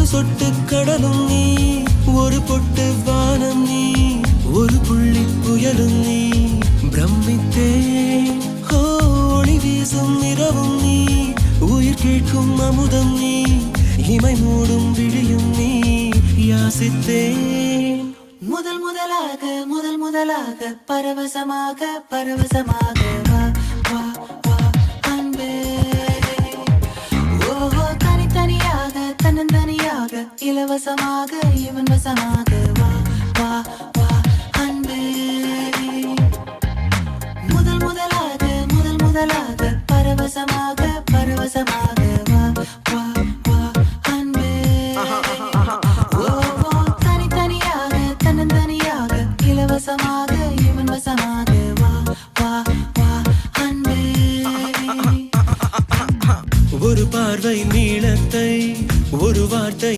சொட்டு கடலும் நீ, ஒரு பொட்டு வானம் நீ, ஒரு புள்ளி புயலும் நீ. பிரமித்தேன் ஒளி வீசும் இரவும் நீ, உயிர் கேட்கும் அமுதம் நீ, இமை மூடும் விழியும் நீ. யாசித்தேன் முதல் முதலாக பரவசமாக பரவசமாக வா வா வா அன்பே. ஓஹோ தனித்தனியாக தன்னந்தனியாக இலவசமாக இவன் வசமாக வா வா வா அன்பே. முதல் முதலாக பரவசமாக பரவசமாக வா வா வா அன்பே. ஓஹோ தனித்தனியாக தன்னந்தனியாக இலவசமாக இவன் வசமாக வா வா வா அன்பே. ஒரு பார்வை நீளத்தை, ஒரு வார்த்தை